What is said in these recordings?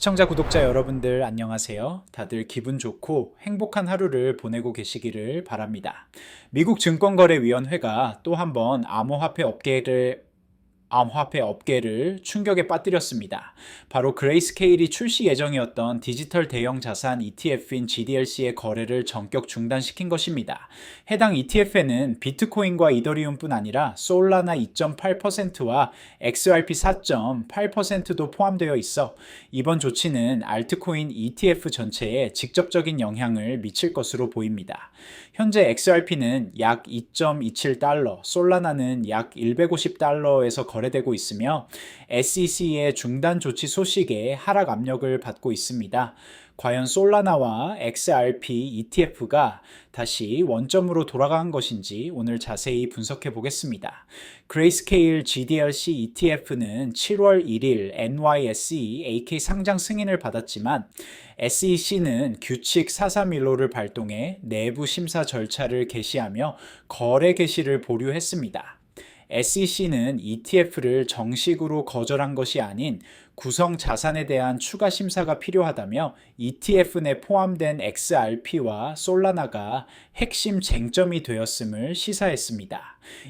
시청자, 구독자 여러분들 안녕하세요. 다들 기분 좋고 행복한 하루를 보내고 계시기를 바랍니다. 미국 증권거래위원회가 또 한번 암호화폐 업계를 충격에 빠뜨렸습니다. 바로 그레이스케일이 출시 예정이었던 디지털 대형 자산 ETF인 GDLC의 거래를 전격 중단시킨 것입니다. 해당 ETF에는 비트코인과 이더리움뿐 아니라 솔라나 2.8%와 XRP 4.8%도 포함되어 있어 이번 조치는 알트코인 ETF 전체에 직접적인 영향을 미칠 것으로 보입니다. 현재 XRP는 약 2.27달러, 솔라나는 약 150달러에서 거래되고 있으며 SEC의 중단 조치 소식에 하락 압력을 받고 있습니다. 과연 솔라나와 XRP ETF가 다시 원점으로 돌아간 것인지 오늘 자세히 분석해 보겠습니다. 그레이스케일 GDLC ETF는 7월 1일 NYSE AK 상장 승인을 받았지만 SEC는 규칙 431호를 발동해 내부 심사 절차를 개시하며 거래 개시를 보류했습니다. SEC는 ETF를 정식으로 거절한 것이 아닌 구성 자산에 대한 추가 심사가 필요하다며 ETF 내 포함된 XRP와 솔라나가 핵심 쟁점이 되었음을 시사했습니다.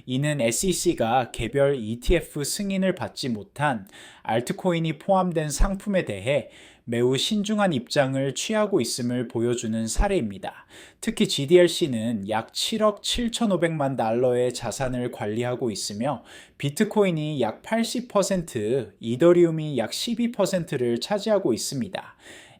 이는 SEC가 개별 ETF 승인을 받지 못한 알트코인이 포함된 상품에 대해 매우 신중한 입장을 취하고 있음을 보여주는 사례입니다. 특히 GDLC는 약 7억 7,500만 달러의 자산을 관리하고 있으며 비트코인이 약 80%, 이더리움이 약 12%를 차지하고 있습니다.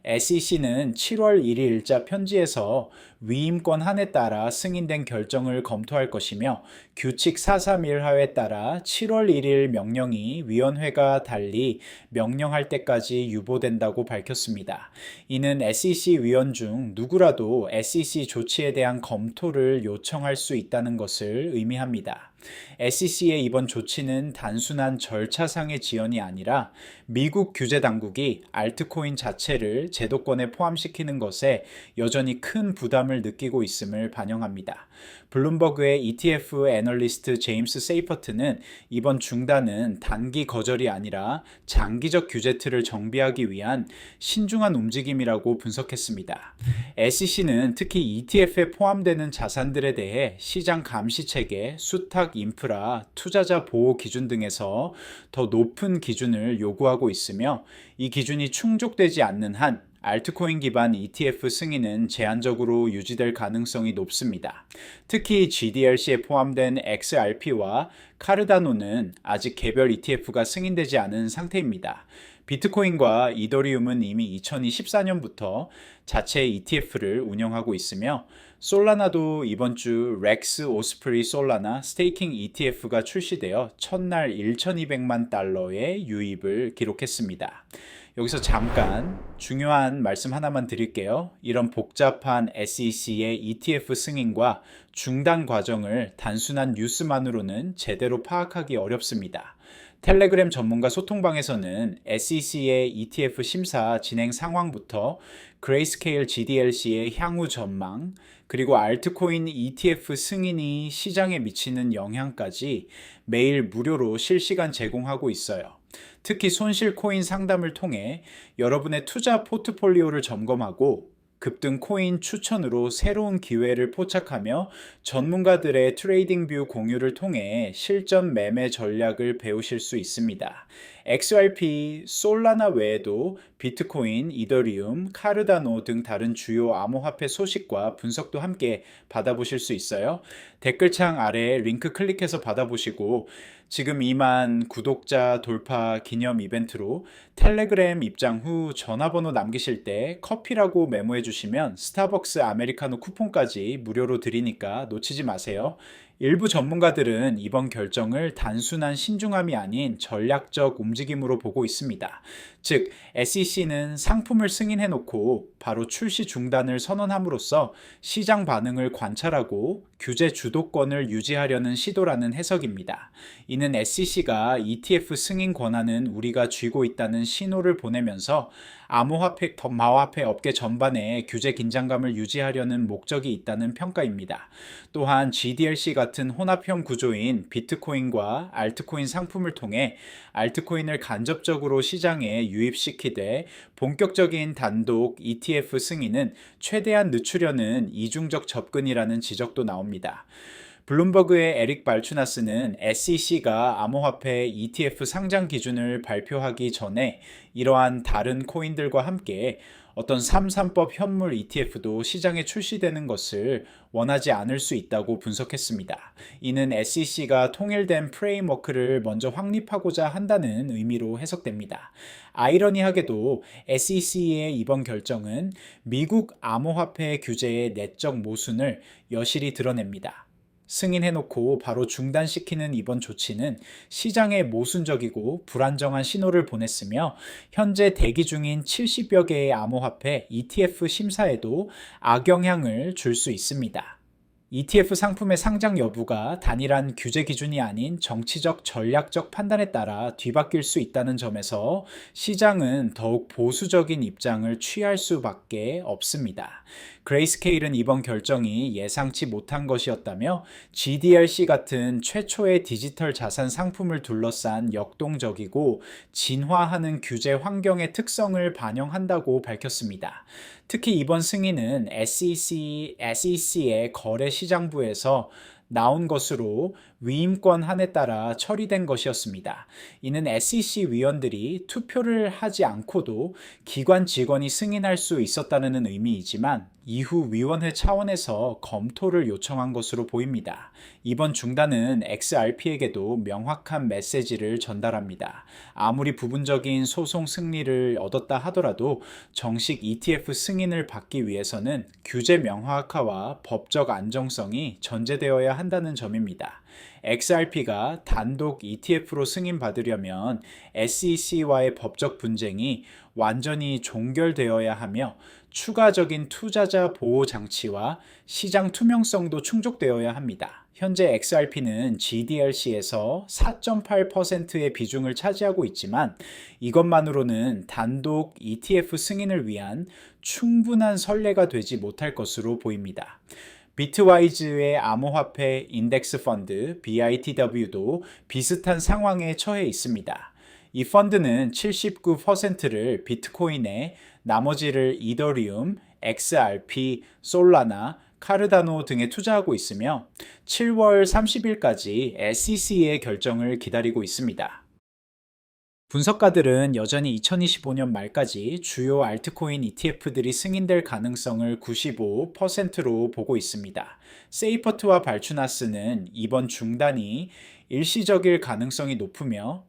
SEC는 7월 1일자 편지에서 위임 권한에 따라 승인된 결정을 검토할 것이며 규칙 431하에 따라 7월 1일 명령이 위원회가 달리 명령할 때까지 유보된다고 밝혔습니다. 이는 SEC 위원 중 누구라도 SEC 조치에 대한 검토를 요청할 수 있다는 것을 의미합니다. SEC의 이번 조치는 단순한 절차상의 지연이 아니라 미국 규제 당국이 알트코인 자체를 제도권에 포함시키는 것에 여전히 큰 부담을 느끼고 있음을 반영합니다. 블룸버그의 ETF 애널리스트 제임스 세이퍼트는 이번 중단은 단기 거절이 아니라 장기적 규제 틀을 정비하기 위한 신중한 움직임이라고 분석했습니다. SEC는 특히 ETF에 포함되는 자산들에 대해 시장 감시 체계, 수탁 인프라, 투자자 보호 기준 등에서 더 높은 기준을 요구하고 있으며 이 기준이 충족되지 않는 한 알트코인 기반 ETF 승인은 제한적으로 유지될 가능성이 높습니다. 특히 GDLC에 포함된 XRP와 카르다노는 아직 개별 ETF가 승인되지 않은 상태입니다. 비트코인과 이더리움은 이미 2024년부터 자체 ETF를 운영하고 있으며 솔라나도 이번 주 렉스 오스프리 솔라나 스테이킹 ETF가 출시되어 첫날 1,200만 달러의 유입을 기록했습니다. 여기서 잠깐 중요한 말씀 하나만 드릴게요. 이런 복잡한 SEC의 ETF 승인과 중단 과정을 단순한 뉴스만으로는 제대로 파악하기 어렵습니다. 텔레그램 전문가 소통방에서는 SEC의 ETF 심사 진행 상황부터 그레이스케일 GDLC의 향후 전망, 그리고 알트코인 ETF 승인이 시장에 미치는 영향까지 매일 무료로 실시간 제공하고 있어요. 특히 손실 코인 상담을 통해 여러분의 투자 포트폴리오를 점검하고 급등 코인 추천으로 새로운 기회를 포착하며 전문가들의 트레이딩 뷰 공유를 통해 실전 매매 전략을 배우실 수 있습니다. XRP, 솔라나 외에도 비트코인, 이더리움, 카르다노 등 다른 주요 암호화폐 소식과 분석도 함께 받아보실 수 있어요. 댓글창 아래 링크 클릭해서 받아보시고 지금 2만 구독자 돌파 기념 이벤트로 텔레그램 입장 후 전화번호 남기실 때 커피라고 메모해 주시면 스타벅스 아메리카노 쿠폰까지 무료로 드리니까 놓치지 마세요. 일부 전문가들은 이번 결정을 단순한 신중함이 아닌 전략적 움직임으로 보고 있습니다. 즉, SEC는 상품을 승인해놓고 바로 출시 중단을 선언함으로써 시장 반응을 관찰하고 규제 주도권을 유지하려는 시도라는 해석입니다. 이는 SEC가 ETF 승인 권한은 우리가 쥐고 있다는 신호를 보내면서 암호화폐 업계 전반에 규제 긴장감을 유지하려는 목적이 있다는 평가입니다. 또한 GDLC 같은 같은 혼합형 구조인 비트코인과 알트코인 상품을 통해 알트코인을 간접적으로 시장에 유입시키되 본격적인 단독 ETF 승인은 최대한 늦추려는 이중적 접근이라는 지적도 나옵니다. 블룸버그의 에릭 발추나스는 SEC가 암호화폐 ETF 상장 기준을 발표하기 전에 이러한 다른 코인들과 함께 어떤 3.3법 현물 ETF도 시장에 출시되는 것을 원하지 않을 수 있다고 분석했습니다. 이는 SEC가 통일된 프레임워크를 먼저 확립하고자 한다는 의미로 해석됩니다. 아이러니하게도 SEC의 이번 결정은 미국 암호화폐 규제의 내적 모순을 여실히 드러냅니다. 승인해놓고 바로 중단시키는 이번 조치는 시장에 모순적이고 불안정한 신호를 보냈으며 현재 대기 중인 70여 개의 암호화폐 ETF 심사에도 악영향을 줄 수 있습니다. ETF 상품의 상장 여부가 단일한 규제 기준이 아닌 정치적 전략적 판단에 따라 뒤바뀔 수 있다는 점에서 시장은 더욱 보수적인 입장을 취할 수밖에 없습니다. 그레이스케일은 이번 결정이 예상치 못한 것이었다며 GDLC 같은 최초의 디지털 자산 상품을 둘러싼 역동적이고 진화하는 규제 환경의 특성을 반영한다고 밝혔습니다. 특히 이번 승인은 SEC의 거래 시장부에서 나온 것으로 위임권 한에 따라 처리된 것이었습니다. 이는 SEC 위원들이 투표를 하지 않고도 기관 직원이 승인할 수 있었다는 의미이지만 이후 위원회 차원에서 검토를 요청한 것으로 보입니다. 이번 중단은 XRP에게도 명확한 메시지를 전달합니다. 아무리 부분적인 소송 승리를 얻었다 하더라도 정식 ETF 승인을 받기 위해서는 규제 명확화와 법적 안정성이 전제되어야 한다는 점입니다. XRP가 단독 ETF로 승인받으려면 SEC와의 법적 분쟁이 완전히 종결되어야 하며 추가적인 투자자 보호 장치와 시장 투명성도 충족되어야 합니다. 현재 XRP는 GDLC에서 4.8%의 비중을 차지하고 있지만 이것만으로는 단독 ETF 승인을 위한 충분한 선례가 되지 못할 것으로 보입니다. 비트와이즈의 암호화폐 인덱스 펀드 BITW도 비슷한 상황에 처해 있습니다. 이 펀드는 79%를 비트코인에 나머지를 이더리움, XRP, 솔라나, 카르다노 등에 투자하고 있으며 7월 30일까지 SEC의 결정을 기다리고 있습니다. 분석가들은 여전히 2025년 말까지 주요 알트코인 ETF들이 승인될 가능성을 95%로 보고 있습니다. 세이퍼트와 발추나스는 이번 중단이 일시적일 가능성이 높으며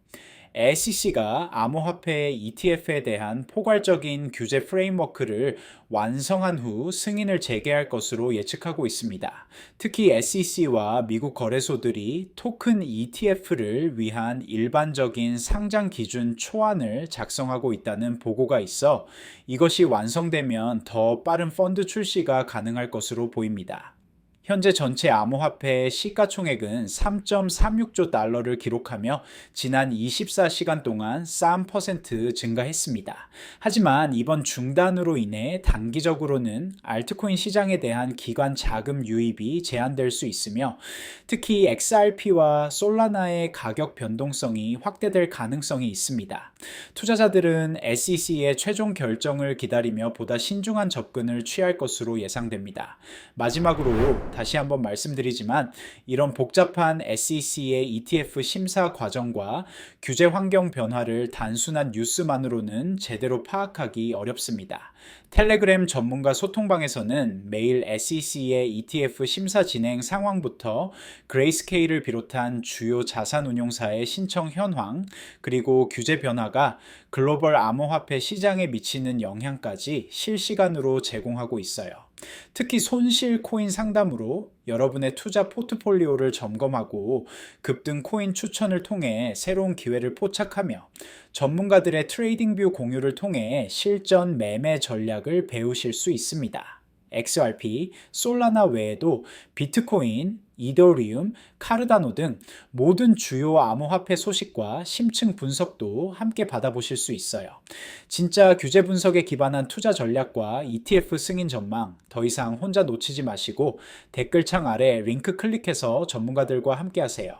SEC가 암호화폐 ETF에 대한 포괄적인 규제 프레임워크를 완성한 후 승인을 재개할 것으로 예측하고 있습니다. 특히 SEC와 미국 거래소들이 토큰 ETF를 위한 일반적인 상장 기준 초안을 작성하고 있다는 보고가 있어 이것이 완성되면 더 빠른 펀드 출시가 가능할 것으로 보입니다. 현재 전체 암호화폐의 시가총액은 3.36조 달러를 기록하며 지난 24시간 동안 3% 증가했습니다. 하지만 이번 중단으로 인해 단기적으로는 알트코인 시장에 대한 기관 자금 유입이 제한될 수 있으며 특히 XRP와 솔라나의 가격 변동성이 확대될 가능성이 있습니다. 투자자들은 SEC의 최종 결정을 기다리며 보다 신중한 접근을 취할 것으로 예상됩니다. 마지막으로 다시 한번 말씀드리지만 이런 복잡한 SEC의 ETF 심사 과정과 규제 환경 변화를 단순한 뉴스만으로는 제대로 파악하기 어렵습니다. 텔레그램 전문가 소통방에서는 매일 SEC의 ETF 심사 진행 상황부터 그레이스케일을 비롯한 주요 자산운용사의 신청 현황, 그리고 규제 변화가 글로벌 암호화폐 시장에 미치는 영향까지 실시간으로 제공하고 있어요. 특히 손실 코인 상담으로 여러분의 투자 포트폴리오를 점검하고 급등 코인 추천을 통해 새로운 기회를 포착하며 전문가들의 트레이딩 뷰 공유를 통해 실전 매매 전략을 배우실 수 있습니다. XRP, 솔라나 외에도 비트코인, 이더리움, 카르다노 등 모든 주요 암호화폐 소식과 심층 분석도 함께 받아보실 수 있어요. 진짜 규제 분석에 기반한 투자 전략과 ETF 승인 전망, 더 이상 혼자 놓치지 마시고 댓글창 아래 링크 클릭해서 전문가들과 함께 하세요.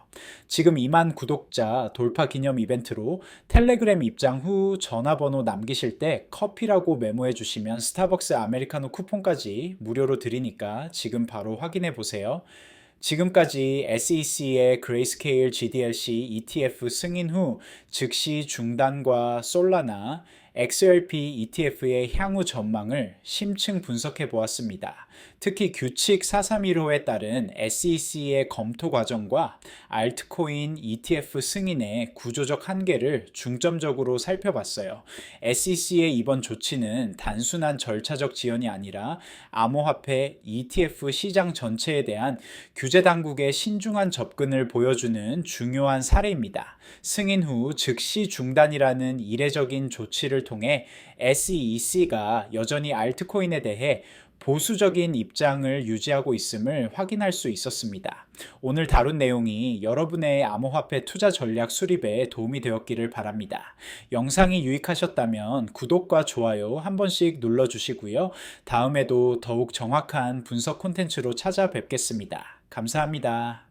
지금 2만 구독자 돌파 기념 이벤트로 텔레그램 입장 후 전화번호 남기실 때 커피라고 메모해 주시면 스타벅스 아메리카노 쿠폰까지 무료로 드리니까 지금 바로 확인해 보세요. 지금까지 SEC의 그레이스케일 GDLC ETF 승인 후 즉시 중단과 솔라나, XRP ETF의 향후 전망을 심층 분석해 보았습니다. 특히 규칙 4315에 따른 SEC의 검토 과정과 알트코인 ETF 승인의 구조적 한계를 중점적으로 살펴봤어요. SEC의 이번 조치는 단순한 절차적 지연이 아니라 암호화폐 ETF 시장 전체에 대한 규제 당국의 신중한 접근을 보여주는 중요한 사례입니다. 승인 후 즉시 중단이라는 이례적인 조치를 통해 SEC가 여전히 알트코인에 대해 보수적인 입장을 유지하고 있음을 확인할 수 있었습니다. 오늘 다룬 내용이 여러분의 암호화폐 투자 전략 수립에 도움이 되었기를 바랍니다. 영상이 유익하셨다면 구독과 좋아요 한 번씩 눌러주시고요. 다음에도 더욱 정확한 분석 콘텐츠로 찾아뵙겠습니다. 감사합니다.